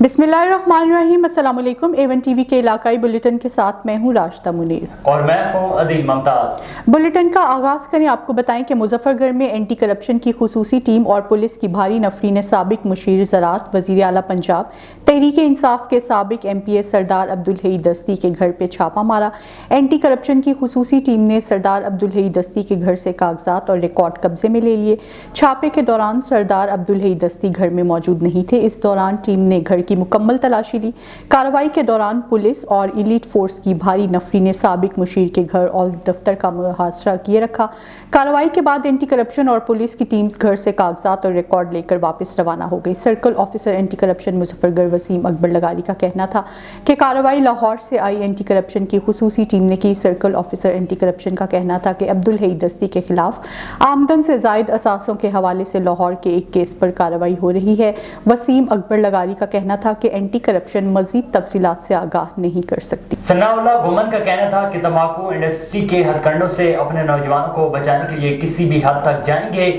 बिस्मिल्लाहिर्रहमानिर्रहीम। अस्सलाम वालेकुम। A1 TV के इलाकाई बुलेटिन के साथ मैं हूँ राशिदा मुनीर और मैं हूँ अदील मुमताज। बुलेटिन का आगाज़ करें। आपको बताएं कि मुजफ्फरगढ़ में एंटी करप्शन की खुसूसी टीम और पुलिस की भारी नफरी ने साबिक मुशीर ज़राअत वज़ीर आला पंजाब तहरीक इंसाफ के साबिक MPS सरदार अब्दुल हई दस्ती के घर पर छापा मारा। एंटी करप्शन की खुसूसी टीम ने सरदार अब्दुल हई दस्ती के घर से कागजात और रिकॉर्ड कब्जे में ले लिए। छापे के दौरान सरदार अब्दुल हई दस्ती घर में मौजूद नहीं थे। इस दौरान टीम ने घर की मुकम्मल तलाशी ली। कार्रवाई के दौरान पुलिस और एलीट फोर्स की भारी नफरी ने साबिक मुशीर के घर और दफ्तर का मुहासरा किए रखा। कार्रवाई के बाद एंटी करप्शन और पुलिस की टीम्स घर से कागजात और रिकॉर्ड लेकर वापस रवाना हो गई। Circle officer anti corruption Muzaffargarh Waseem Akbar Lagari का कहना था कि कार्रवाई लाहौर से आई एंटी करप्शन की खुसूसी टीम ने की। सर्कल ऑफिसर एंटी करप्शन का कहना था कि अब्दुल हई दस्ती के खिलाफ आमदन से जायद असासों के हवाले से लाहौर के एक केस पर कार्रवाई हो रही है। वसीम अकबर लगारी का कहना था कि एंटी करप्शन मजीद तफसीलात से आगाह नहीं कर सकती। सनाउल्लाह गुमन का कहना था कि तंबाकू इंडस्ट्री के हथकंडों से अपने नौजवानों को बचाने के लिए किसी भी हद तक जाएंगे।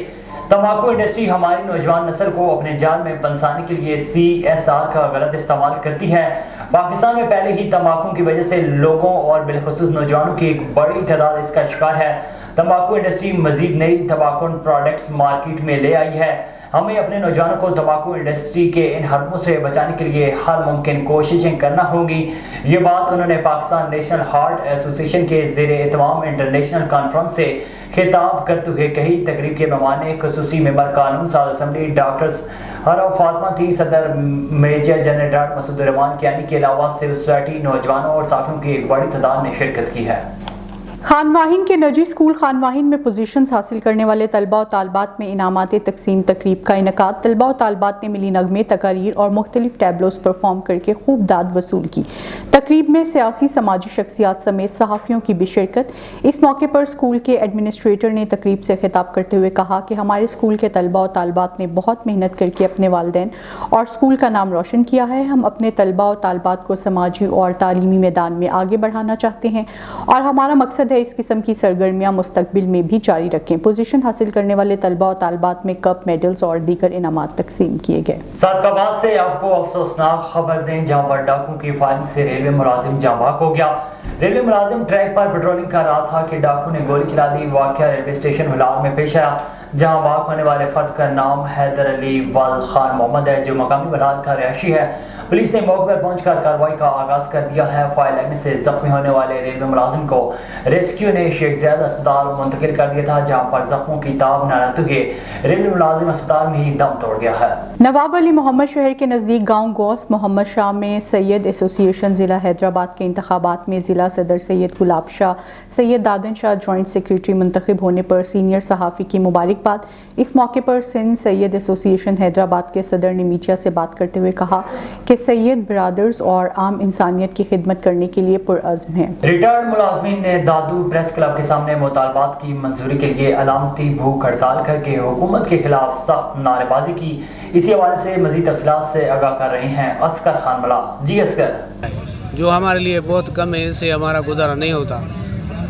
तंबाकू इंडस्ट्री हमारी नौजवान नस्ल को अपने जाल में फंसाने के लिए CSR का गलत इस्तेमाल करती है। पाकिस्तान में पहले ही तंबाकू की वजह से लोगों और बिलखुसूस नौजवानों की एक बड़ी तादाद इसका शिकार है। तंबाकू इंडस्ट्री मजीद नई तंबाकू प्रोडक्ट्स मार्केट में ले आई है। हमें अपने नौजवानों को तंबाकू इंडस्ट्री के इन हरकतों से बचाने के लिए हर मुमकिन कोशिशें करना होंगी। ये बात उन्होंने पाकिस्तान नेशनल हार्ट एसोसिएशन के ज़ेरे एहतमाम इंटरनेशनल कॉन्फ्रेंस से खिताब करते हुए कही। तकरीब के मेहमान खुसूसी मेंबर कानून साज असम्बली डॉक्टर्स हरफ फातिमा थी। सदर major general doctor Masood Rehman Kiyani के अलावा सिविल सोसाइटी, नौजवानों और साथियों की एक बड़ी तादाद ने शिरकत की है। खानवाहिन के नजी स्कूल खानवाहिन में पोजीशंस हासिल करने वाले तलबा और तालबात में इनामात तकसीम तकरीब का इनकाद। तलबा और तालबात ने मिली नगमे, तकारीर और मुख्तलिफ टैबलोस परफॉर्म करके खूब दाद वसूल की। तकरीब में सियासी समाजी शख्सियात समेत सहाफ़ियों की भी शिरकत। इस मौके पर स्कूल के एडमिनिस्ट्रेटर ने तकरीब से खिताब करते हुए कहा कि हमारे स्कूल के तलबा और तालबात ने बहुत मेहनत करके अपने वालिदैन और स्कूल का नाम रोशन किया है। हम अपने तलबा और तालबात को समाजी और तालीमी मैदान में आगे बढ़ाना चाहते हैं और हमारा मकसद है इस किस्म की सरगर्मियां मुस्तकबिल में भी जारी रखें। पोजीशन हासिल करने वाले तलबा और तालबात में कप, मेडल्स और दीगर इनामात तकसीम किए गए। सादकाबाद से आपको अफसोसनाक खबर दें, जहां पर डाकुओं की फायरिंग से रेलवे मुलाजिम जाँ बहक हो गया। रेलवे मुलाजिम ट्रैक पर पेट्रोलिंग कर रहा था कि डाकू ने गोली चला दी। वाकया रेलवे स्टेशन हुलार में पेश आया, जहां बहक होने वाले फर्द का नाम हैदर अली वल खान मोहम्मद है, जो मकामी बलाद का रिहायशी है। पुलिस ने मौके पर पहुंचकर कार्रवाई का आगाज कर दिया है। फायर लगने से जख्मी होने वाले रेलवे मुलाजिम को रेस्क्यू ने शेख ज़ायद अस्पताल मुंतकिल कर दिया था, जहां पर जख्मों की ताब न रहते हुए रेलवे मुलाजिम अस्पताल में ही दम तोड़ गया है। नवाब अली मोहम्मद शहर के नज़दीक गांव गौस मोहम्मद शाह में सैयद एसोसिएशन ज़िला हैदराबाद के इंतखाबात में ज़िला सदर सैयद गुलाब शाह, सैयद दादन शाह जॉइंट सेक्रेटरी मुंतखब होने पर सीनियर सहाफ़ी की मुबारकबाद। इस मौके पर सिंध सैयद एसोसिएशन हैदराबाद के सदर ने मीडिया से बात करते हुए कहा कि सैयद ब्रादर्स और आम इंसानियत की खिदमत करने के लिए पुरअज़्म हैं। रिटायर्ड मुलाजमीन ने दादू प्रेस क्लब के सामने मुतालबात की मंजूरी के लिए अलामती भूख हड़ताल करके हुकूमत के खिलाफ सख्त नारेबाजी की। इसी हवाले से मजीद तफसीलात से आगाह कर रहे हैं असगर खान मला। जी असगर। जो हमारे लिए बहुत कम है, इससे हमारा गुजारा नहीं होता।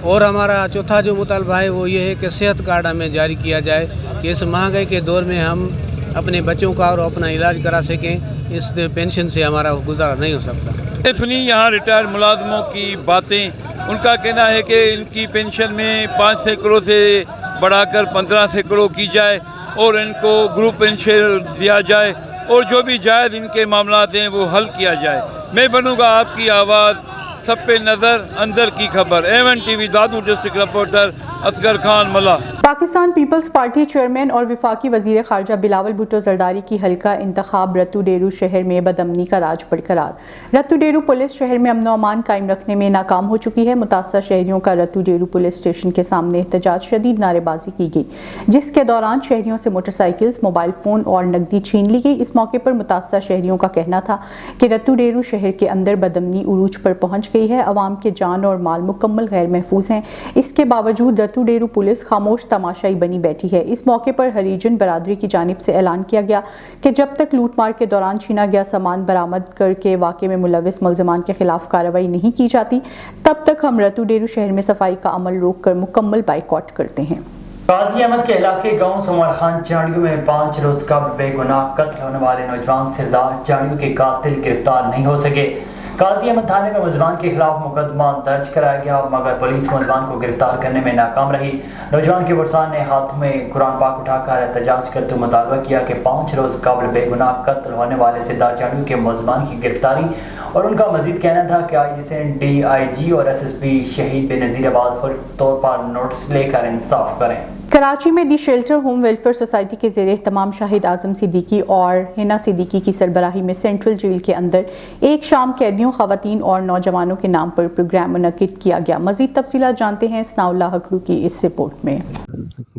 और हमारा चौथा जो मुतालबा है वो ये है कि सेहत कार्ड हमें जारी किया जाए कि इस महंगाई के दौर में हम अपने बच्चों का और अपना इलाज करा सकें। इस पेंशन से हमारा गुजारा नहीं हो सकता। सुनी यहाँ रिटायर्ड मुलाजमों की बातें। उनका कहना है कि इनकी पेंशन में 5 सैकड़ों से बढ़ाकर 15 सैकड़ों की जाए और इनको ग्रुप इंश्योरेंस दिया जाए और जो भी जायज़ इनके मामलात हैं वो हल किया जाए। मैं बनूँगा आपकी आवाज़, सब पे नज़र, अंदर की खबर। A1 TV दादू डिस्ट्रिक्ट रिपोर्टर असगर खान मला। पाकिस्तान पीपल्स पार्टी चेयरमैन और वफाकी वज़ीर ख़ारजा बिलावल भुट्टो ज़रदारी की हल्का इंतखाब रत्तू डेरू शहर में बदअमनी का राज बरकरार। रत्तू डेरू पुलिस शहर में अमन व अमान कायम रखने में नाकाम हो चुकी है। मुतासर शहरियों का रत्तू डेरू पुलिस स्टेशन के सामने एहतजाज, शदीद नारेबाजी की गई, जिसके दौरान शहरियों से मोटरसाइकिल्स, मोबाइल फ़ोन और नकदी छीन ली गई। इस मौके पर मुतासर शहरियों का कहना था कि रत्तू डेरू शहर के अंदर बदअमनी उरूज पर पहुँच गई है। अवाम के जान और माल मुकम्मल गैर महफूज हैं। इसके बावजूद रत्तू डेरू पुलिस खामोश तमाशाई बनी बैठी है। इस मौके पर हरिजन बरादरी की जानिब से ऐलान किया गया कि जब तक लूटमार के दौरान छीना गया सामान बरामद करके वाक़े में मुलविस मुल्ज़िमान के खिलाफ कार्रवाई नहीं की जाती, तब तक हम रत्तू डेरू शहर में सफाई का अमल रोक कर मुकम्मल बाइकआउट करते हैं। غازی احمد کے علاقے گاؤں سمر خان چانڈیوں میں 5 روز قبل بے گناہ قتل ہونے والے نوجوان سردار چانڈیوں کے قاتل گرفتار نہیں ہو سکے۔ غازی احمد تھانے میں ملزمان کے خلاف مقدمہ درج کرایا گیا مگر پولیس ملزمان کو گرفتار کرنے میں ناکام رہی۔ نوجوان کے ورثاء نے ہاتھ میں قرآن پاک اٹھا کر احتجاج کرتے ہوئے مطالبہ کیا کہ 5 روز قبل بے گناہ قتل ہونے والے سردار چانڈیوں کے ملزمان کی گرفتاری، اور ان کا مزید کہنا تھا کہ آئی جی سین ڈی آئی جی اور ایس ایس پی شہید بے نظیر آباد فوری طور پر نوٹس لے کر انصاف کریں۔ کراچی میں دی شیلٹر ہوم ویلفیئر سوسائٹی کے زیر اہتمام شاہد اعظم صدیقی اور حنا صدیقی کی سربراہی میں سینٹرل جیل کے اندر ایک شام قیدیوں، خواتین اور نوجوانوں کے نام پر پروگرام منعقد کیا گیا۔ مزید تفصیلات جانتے ہیں ثناء اللہ حقلو کی اس رپورٹ میں۔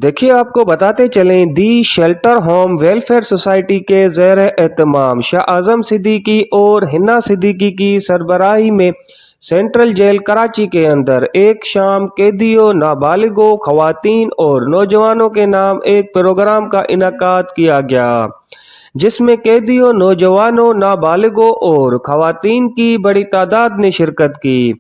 دیکھیے آپ کو بتاتے چلیں، دی شیلٹر ہوم ویلفیئر سوسائٹی کے زیر اہتمام شاہ اعظم صدیقی اور حنا صدیقی کی سربراہی میں سینٹرل جیل کراچی کے اندر ایک شام قیدیوں، نابالغوں، خواتین اور نوجوانوں کے نام ایک پروگرام کا انعقاد کیا گیا، جس میں قیدیوں، نوجوانوں، نابالغوں اور خواتین کی بڑی تعداد نے شرکت کی۔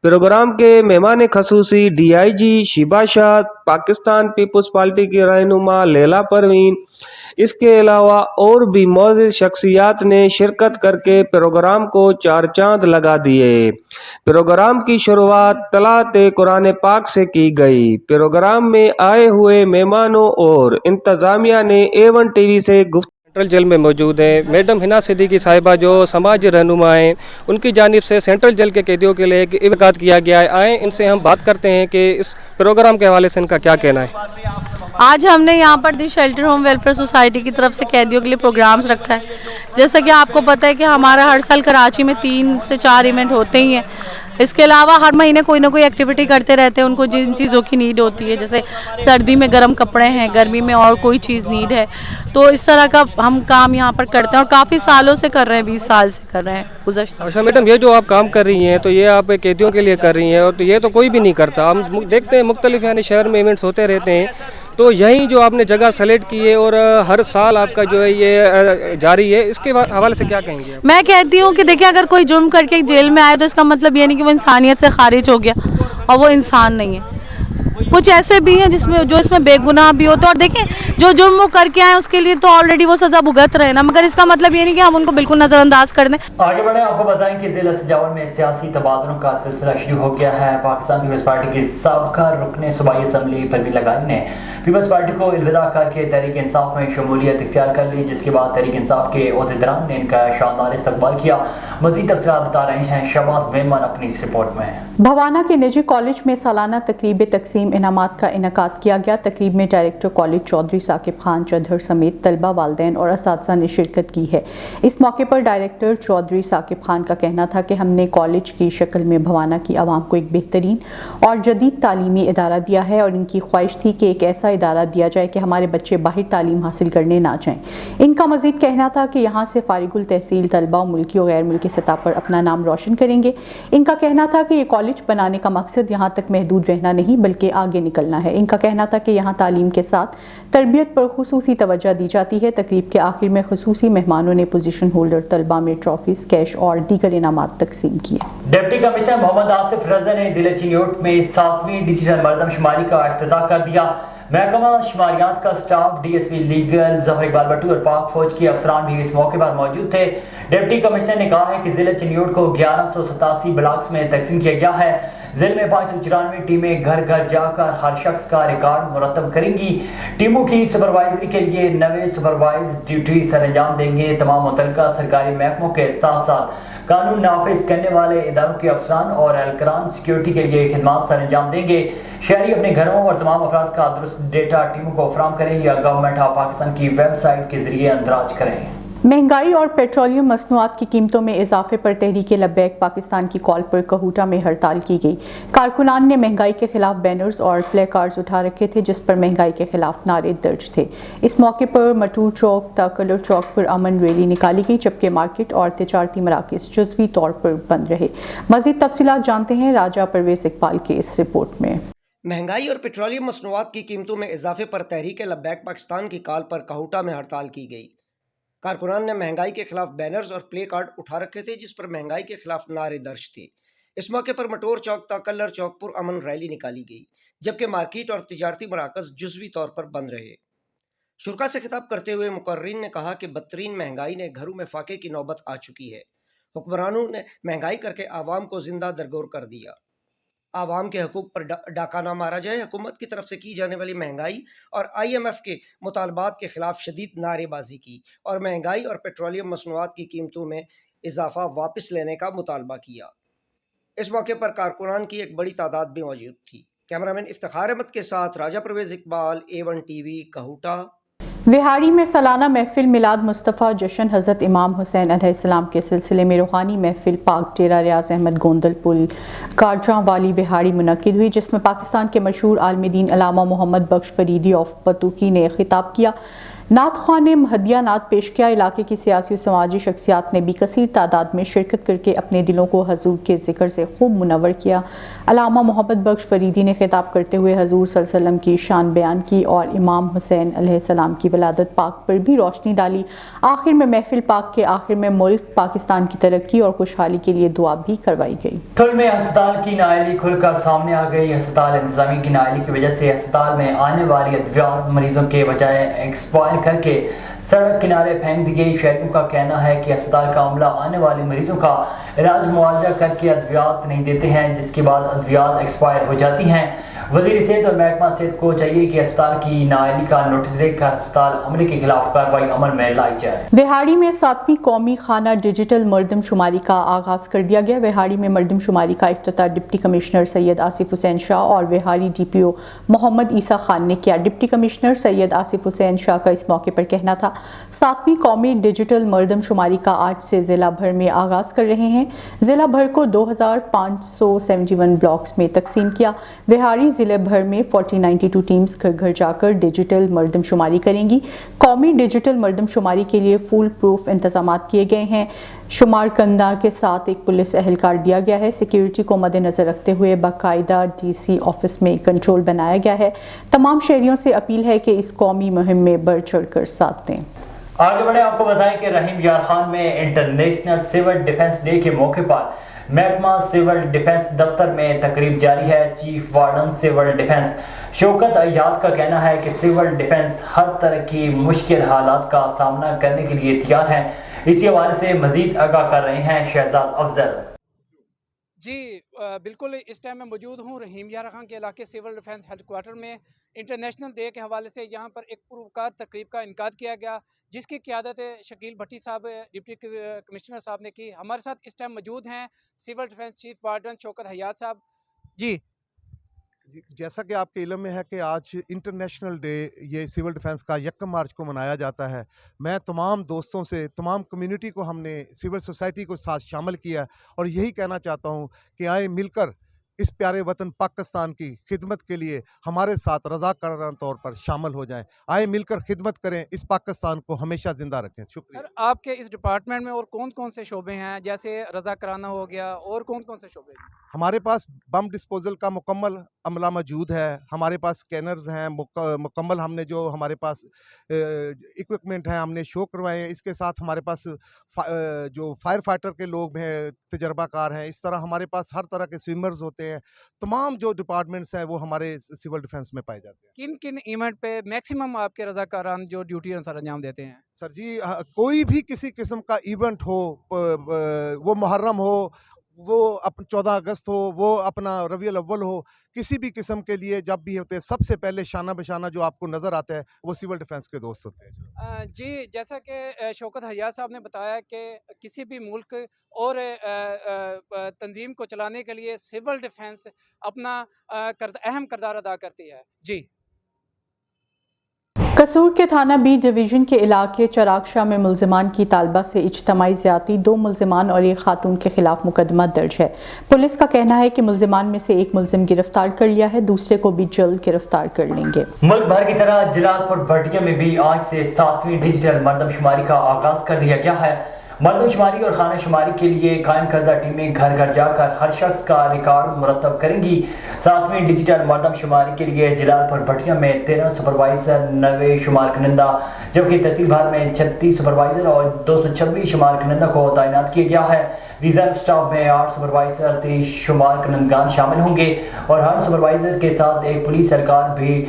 پروگرام کے مہمان خصوصی D I G Shiba Shah, Pakistan Peoples Party کی رہنما لیلا پروین، اس کے علاوہ اور بھی معزز شخصیات نے شرکت کر کے پروگرام کو 4 چاند لگا دیے۔ پروگرام کی شروعات تلاوت قرآن پاک سے کی گئی۔ پروگرام میں آئے ہوئے مہمانوں اور انتظامیہ نے A1 ٹی وی سے گفتگو سینٹرل جیل میں موجود ہیں میڈم حنا صدیقی صاحبہ جو سماجی رہنما ہیں، ان کی جانب سے سینٹرل جیل کے قیدیوں کے لیے ایک انعقاد کیا گیا ہے۔ آئیں ان سے ہم بات کرتے ہیں کہ اس پروگرام کے حوالے سے ان کا کیا کہنا ہے۔ آج ہم نے یہاں پر دی شیلٹر ہوم ویلفیئر سوسائٹی کی طرف سے قیدیوں کے لیے پروگرامز رکھا ہے۔ جیسا کہ آپ کو پتہ ہے کہ ہمارا ہر سال کراچی میں 3 سے 4 ایونٹ ہوتے ہی ہیں۔ اس کے علاوہ ہر مہینے کوئی نہ کوئی ایکٹیویٹی کرتے رہتے ہیں، ان کو جن چیزوں کی نیڈ ہوتی ہے، جیسے سردی میں گرم کپڑے ہیں، گرمی میں اور کوئی چیز نیڈ ہے، تو اس طرح کا ہم کام یہاں پر کرتے ہیں اور کافی سالوں سے کر رہے ہیں، 20 سال سے کر رہے ہیں گزشتہ۔ اچھا میڈم، یہ جو آپ کام کر رہی ہیں تو یہ آپ قیدیوں کے لیے کر رہی ہیں، اور یہ تو کوئی بھی نہیں کرتا۔ ہم دیکھتے ہیں مختلف یعنی شہر میں ایونٹس ہوتے رہتے ہیں، تو یہیں جو آپ نے جگہ سلیکٹ کی ہے اور ہر سال آپ کا جو ہے یہ جاری ہے، اس کے حوالے سے کیا کہیں گے؟ میں کہتی ہوں کہ دیکھیں، اگر کوئی جرم کر کے جیل میں آئے تو اس کا مطلب یہ نہیں کہ وہ انسانیت سے خارج ہو گیا اور وہ انسان نہیں ہے۔ کچھ ایسے بھی ہیں جو اس میں بے گناہ بھی ہوتے ہیں، اور دیکھیں جو جرم وہ کر کے آئے اس کے لیے تو آلریڈی وہ سزا بھگت رہے ہیں نا، مگر اس کا مطلب یہ نہیں کہ ہم ان کو بالکل نظر انداز کر دیں۔ آگے بڑھیں، آپ کو بتائیں کہ ضلع سجاول میں سیاسی تبادلوں کا سلسلہ شروع ہو گیا ہے۔ پاکستان پیپلز پارٹی کی سابقہ رکن صوبائی اسمبلی پروین لگاری نے پیپلز پارٹی کو الوداع کر کے تحریک انصاف میں شمولیت اختیار کر لی، جس کے بعد تحریک انصاف کے عہدیداران نے ان کا شاندار استقبال کیا۔ مزید تفصیلات بتا رہے ہیں شہباز میمن اپنی اس رپورٹ میں۔ بھوانا کے نجی کالج میں سالانہ تقریب تقسیم انعامات کا انعقاد کیا گیا۔ تقریب میں ڈائریکٹر کالج چودھری ثاقب خان چدھر سمیت طلبہ، والدین اور اساتذہ نے شرکت کی ہے۔ اس موقع پر ڈائریکٹر چودھری ثاقب خان کا کہنا تھا کہ ہم نے کالج کی شکل میں بھوانا کی عوام کو ایک بہترین اور جدید تعلیمی ادارہ دیا ہے، اور ان کی خواہش تھی کہ ایک ایسا ادارہ دیا جائے کہ ہمارے بچے باہر تعلیم حاصل کرنے نہ جائیں۔ ان کا مزید کہنا تھا کہ یہاں سے فارغ التحصیل طلبہ ملکی اور غیر ملکی سطح پر اپنا نام روشن کریں گے۔ ان کا کہنا تھا کہ یہ کالج بنانے کا مقصد یہاں تک محدود رہنا نہیں بلکہ آگے نکلنا ہے۔ ان کا کہنا تھا کہ یہاں تعلیم کے ساتھ تربیت پر خصوصی توجہ دی جاتی ہے۔ تقریب کے آخر میں خصوصی مہمانوں نے پوزیشن ہولڈر طلبہ میں ٹرافیز، کیش اور دیگر انعامات تقسیم کیے۔ ڈپٹی کمشنر محمد آصف رضا نے ضلع چنیوٹ میں 7ویں ڈیجیٹل مردم شماری کا افتتاح کر دیا۔ محکمہ شماریات کا staff, D S P legal Zafar Iqbal Butto اور پاک فوج کے افسران بھی اس موقع پر موجود تھے۔ ڈپٹی کمشنر نے کہا ہے کہ ضلع چنیوٹ کو 1187 بلاکس میں تقسیم کیا گیا ہے۔ ضلع میں 594 ٹیمیں گھر گھر جا کر ہر شخص کا ریکارڈ مرتب کریں گی۔ ٹیموں کی سپروائزری کے لیے 90 سپروائز ڈیوٹی سر انجام دیں گے۔ تمام متعلقہ سرکاری محکموں کے ساتھ ساتھ قانون نافذ کرنے والے اداروں کے افسران اور اہلکاران سیکیورٹی کے لیے خدمات سر انجام دیں گے۔ شہری اپنے گھروں اور تمام افراد کا درست ڈیٹا ٹیموں کو فراہم کریں یا گورنمنٹ آف پاکستان کی ویب سائٹ کے ذریعے اندراج کریں۔ مہنگائی اور پیٹرولیم مصنوعات کی قیمتوں میں اضافے پر تحریک لبیک پاکستان کی کال پر کہوٹہ میں ہڑتال کی گئی۔ کارکنان نے مہنگائی کے خلاف بینرز اور پلے کارڈز اٹھا رکھے تھے جس پر مہنگائی کے خلاف نعرے درج تھے۔ اس موقع پر مٹور چوک تا کلر چوک پر امن ریلی نکالی گئی، جبکہ مارکیٹ اور تجارتی مراکز جزوی طور پر بند رہے۔ مزید تفصیلات جانتے ہیں راجہ پرویز اقبال کے اس رپورٹ میں۔ مہنگائی اور پیٹرولیم مصنوعات کی قیمتوں میں اضافے پر تحریک لبیک پاکستان کی کال پر کہوٹہ میں ہڑتال کی گئی۔ کارکنان نے مہنگائی کے خلاف بینرز اور پلے کارڈ اٹھا رکھے تھے جس پر مہنگائی کے خلاف نعرے درج تھے۔ اس موقع پر مٹور چوک تا کلر چوک پر امن ریلی نکالی گئی जबकि मार्केट और तिजारती मराकज़ जुज़वी तौर पर बंद रहे। शुरा से खिताब करते हुए मुकर्रिन ने कहा कि बदतरीन महंगाई ने घरों में फाके की नौबत आ चुकी है। हुक्मरानों ने महंगाई करके आवाम को जिंदा दरगोर कर दिया। आवाम के हकूक़ पर डाका ना मारा जाए। हुकूमत की तरफ से की जाने वाली महंगाई और IMF के मुतालबात के खिलाफ शदीद नारेबाजी की और महंगाई और पेट्रोलियम मसनूआत की कीमतों में इजाफा वापस लेने का मुतालबा किया। इस मौके पर कारकुनान की एक बड़ी तादाद भी मौजूद थी। कैमरामैन इफ्तिखार अहमद के साथ राजा परवेज़ इकबाल, A1 TV, कहूटा। विहाड़ी में सालाना महफिल मिलाद मुस्तफ़ा जश्न हज़रत इमाम हुसैन अलैहिस्सलाम के सिलसिले में रूहानी महफिल पाक डेरा रियाज अहमद गोंदल पुल काजरा वाली विहाड़ी मुनक्किद हुई, जिसमें पाकिस्तान के मशहूर आलिम दीन अल्लामा मोहम्मद बख्श फरीदी ऑफ पतूकी ने खिताब किया। नात ख़्वान ने महदिया नात पेश किया। इलाके की सियासी और समाजी शख्सियात ने भी कसीर तादाद में शिरकत करके अपने दिलों को हजूर के ज़िक्र से खूब मुनव्वर किया। अल्लामा मोहम्मद बख्श फरीदी ने खिताब करते हुए हजूर सल्लल्लाहु अलैहि वसल्लम की शान बयान की और इमाम हुसैन अलैहिस्सलाम की विलादत पाक पर भी रोशनी डाली। आखिर में महफिल पाक के आखिर में मुल्क पाकिस्तान की तरक्की और खुशहाली के लिए दुआ भी करवाई गई। ठुल में अस्पताल की नाअहली खुलकर सामने आ गई। अस्पताल इंतजामी की नाअहली की वजह से अस्पताल में आने वाली अद्वियात मरीजों के बजाय एक्सपायर करके सड़क किनारे फेंक दी गई। शहरियों का कहना है कि अस्पताल का अमला आने वाले मरीजों का इलाज मुआवजा करके अद्वियात नहीं देते हैं, जिसके बाद अद्वियात एक्सपायर हो जाती हैं। वज़ीर सेहत और महकमा सेहत को चाहिए कि अस्पताल की नाअहली का नोटिस देकर अस्पताल अमले के खिलाफ कार्रवाई अमल में लाई जाए। विहाड़ी में 7वीं कौमी खाना डिजिटल मरदमशुमारी का आगाज़ कर दिया गया। विहाड़ी में मरदमशुमारी का इफ्तिताह डिप्टी कमिश्नर सैयद आसिफ हुसैन शाह और विहाड़ी DPO मोहम्मद ईसा खान ने किया। डिप्टी कमिश्नर सैयद आसिफ हुसैन शाह का इस मौके पर कहना था, 7वीं कौमी डिजिटल मरदमशुमारी का आज से ज़िला भर में आगाज़ कर रहे हैं। ज़िला भर को 2571 ब्लॉक्स में तकसीम किया। विहाड़ी ज़िले भर में 4092 टीम्स घर घर जाकर डिजिटल मरदमशुमारी करेंगी। कौमी डिजिटल मरदमशुमारी के लिए फुल प्रूफ इंतजाम किए गए हैं। शुमार कंधा के साथ एक पुलिस एहलकार दिया गया है। सिक्योरिटी को मद्देनज़र रखते हुए बाकायदा DC ऑफिस में कंट्रोल बनाया गया है। तमाम शहरियों से अपील है कि इस कौमी मुहिम में बढ़ चढ़ कर साथ दें। आगे बढ़े, आपको बताएं कि रहीम यार खान में इंटरनेशनल सिविल डिफेंस डे के मौके पर महकमा सिविल डिफेंस दफ्तर में तकरीब जारी है। Chief warden civil defence Shaukat Ayyad का कहना है कि सिविल डिफेंस हर तरह की मुश्किल हालात का सामना करने के लिए तैयार है। इसी हवाले से मजीद आगाह कर रहे हैं शहजाद अफजल। जी बिल्कुल, इस टाइम मैं मौजूद हूँ रहीम यार खान के इलाके सिविल डिफेंस हेडक्वार्टर में। इंटरनेशनल डे के हवाले से यहाँ पर एक पुरवकार तकरीब का इनकाद किया गया, जिसकी क़ियादत शकील भट्टी साहब डिप्टी कमिश्नर साहब ने की। हमारे साथ इस टाइम मौजूद हैं civil defence chief warden Shaukat Ayyad साहब। जी, जैसा कि आपके इल्म में है कि आज इंटरनेशनल डे ये सिविल डिफेंस का 1 मार्च को मनाया जाता है। मैं तमाम दोस्तों से, तमाम कम्युनिटी को हमने सिविल सोसाइटी को साथ शामिल किया और यही कहना चाहता हूँ कि आए मिलकर इस प्यारे वतन पाकिस्तान की खिदमत के लिए हमारे साथ रज़ाकाराना तौर पर शामिल हो जाएं। आए मिलकर खिदमत करें, इस पाकिस्तान को हमेशा ज़िंदा रखें। शुक्रिया। सर, आपके इस डिपार्टमेंट में और कौन कौन से शोबे हैं? जैसे रज़ाकाराना हो गया, और कौन कौन से शोबे हैं? हमारे पास बम डिस्पोजल का मुकम्मल अमला मौजूद है। हमारे पास स्कैनर्स हैं मुकम्मल। हमने जो हमारे पास इक्विपमेंट हैं हमने शो करवाए हैं। इसके साथ हमारे पास जो फायर फाइटर के लोग हैं, तजर्बाकार हैं। इस तरह हमारे पास हर तरह के स्विमर्स होते हैं। तमाम जो डिपार्टमेंट्स हैं वो हमारे सिविल डिफेंस में पाए जाते हैं। किन किन इवेंट पे मैक्सिमम आपके रज़ाकारान जो ड्यूटी सर अंजाम देते हैं? सर जी, कोई भी किसी किस्म का इवेंट हो, वो मुहर्रम हो, वो 14 अगस्त हो, वो अपना रबीउल अव्वल हो, किसी भी किस्म के लिए जब भी होते हैं, सबसे पहले शाना बशाना जो आपको नज़र आता है वो सिविल डिफेंस के दोस्त होते हैं। जी, जैसा कि शौकत अय्याद साहब ने बताया कि किसी भी मुल्क और तंजीम को चलाने के लिए सिविल डिफेंस अपना अहम किरदार अदा करती है। जी, कसूर के थाना बी डिवीज़न के इलाके चरागशाह में मुल्ज़िमान की तालबा से इज्तमाई ज़्यादती, 2 मुल्ज़िमान और एक खातून के खिलाफ मुकदमा दर्ज है। पुलिस का कहना है कि मुल्ज़िमान में से एक मुल्ज़िम गिरफ्तार कर लिया है, दूसरे को भी जल्द गिरफ्तार कर लेंगे। मुल्क भर की तरह जलालपुर भटिया में भी आज से 7वीं डिजिटल मरदमशुमारी का आगाज कर दिया गया है। मरदमशुमारी और खाना शुमारी के लिए कायम करदा टीमें घर घर जाकर हर शख्स का रिकॉर्ड मुरतब करेंगी। 7वीं डिजिटल मरदमशुमारी के लिए जलालपुर भटिया में 13 सुपरवाइजर, 90 शुमार कनिंदा, जबकि तहसील भर में 36 सुपरवाइजर और 226 शुमार कनिंदा को तैनात किया गया है। ریزرو اسٹاف میں 8 سپروائزر 23 شمار کنندگان شامل ہوں گے اور ہر سپروائزر کے ساتھ ایک پولیس اہلکار بھی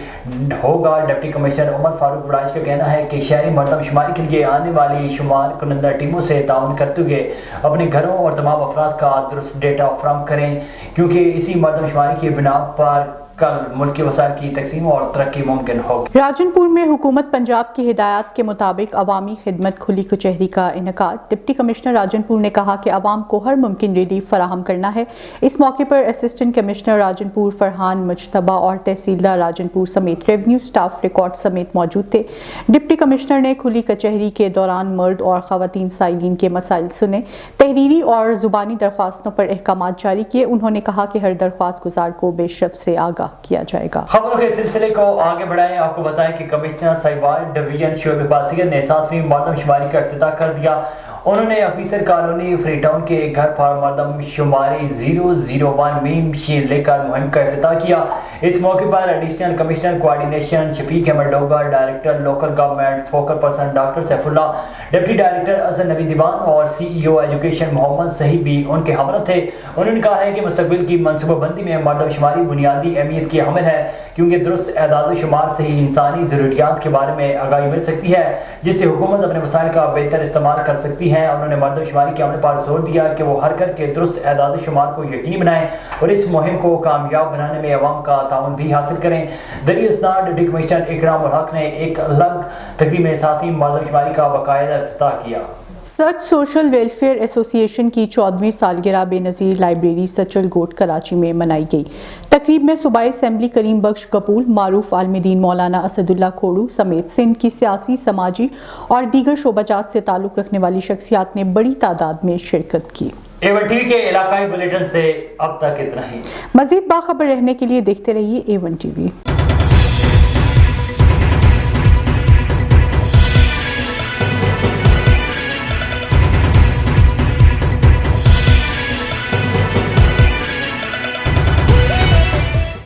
ہوگا۔ ڈپٹی کمشنر عمر فاروق بڑائچ کا کہنا ہے کہ شہری مردم شماری کے لیے آنے والی شمار کنندہ ٹیموں سے تعاون کرتے ہوئے اپنے گھروں اور تمام افراد کا درست ڈیٹا فراہم کریں، کیونکہ اسی مردم شماری کی بنا پر کل ملک کے وسائل کی تقسیم اور ترقی ممکن ہوگی۔ راجن پور میں حکومت پنجاب کی ہدایات کے مطابق عوامی خدمت کھلی کچہری کا انعقاد۔ ڈپٹی کمشنر راجن پور نے کہا کہ عوام کو ہر ممکن ریلیف فراہم کرنا ہے۔ اس موقع پر اسسٹنٹ کمشنر راجن پور فرحان مجتبہ اور تحصیلدار راجن پور سمیت ریونیو سٹاف ریکارڈ سمیت موجود تھے۔ ڈپٹی کمشنر نے کھلی کچہری کے دوران مرد اور خواتین سائلین کے مسائل سنے، تحریری اور زبانی درخواستوں پر احکامات جاری کیے۔ انہوں نے کہا کہ ہر درخواست گزار کو بے شرط سے آگاہ کیا جائے گا۔ خبروں کے سلسلے کو آگے بڑھائیں، آپ کو بتائیں کہ کمشنر ساہیوال ڈویژن شعیب حفاظیت نے 7ویں مردم شماری کا افتتاح کر دیا۔ انہوں نے آفیسر کالونی فری ٹاؤن کے گھر پر مردم شماری 001 میم شین لے کر مہم کا افتتاح کیا۔ اس موقع پر additional commissioner coordination Shafiq Ahmed Dogar, director local government focal person doctor Saif Ullah, deputy director Azhar Nabi Dewan اور CEO ایجوکیشن محمد صحیح بھی ان کے ہمراہ تھے۔ انہوں نے کہا ہے کہ مستقبل کی منصوبہ بندی میں مردم شماری بنیادی اہمیت کی حامل ہے، کیونکہ درست اعداد و شمار سے ہی انسانی ضروریات کے بارے میں آگاہی مل سکتی ہے، جس سے حکومت اپنے وسائل کا بہتر استعمال کر سکتی ہے۔ انہوں نے مردم شماری کے عمل پر زور دیا کہ وہ ہر کر کے درست اعداد و شمار کو یقینی بنائیں اور اس مہم کو کامیاب بنانے میں عوام کا تعاون بھی حاصل کریں۔ دریا اسناد ڈپٹی کمشنر اکرام الحق نے ایک الگ تقریب میں 7ویں مردم شماری کا باقاعدہ افتتاح کیا۔ سچ سوشل ویلفیئر ایسوسی ایشن کی 14ویں سالگرہ بے نظیر لائبریری سچل گوٹ کراچی میں منائی گئی۔ تقریب میں صوبائی اسمبلی کریم بخش کپول، معروف عالم دین مولانا اسد اللہ کھوڑو سمیت سندھ کی سیاسی، سماجی اور دیگر شعبہ جات سے تعلق رکھنے والی شخصیات نے بڑی تعداد میں شرکت کی۔ A1 TV کے علاقائی بلیٹن سے اب تک اتنا ہی۔ مزید باخبر رہنے کے لیے دیکھتے رہیے A1 TV۔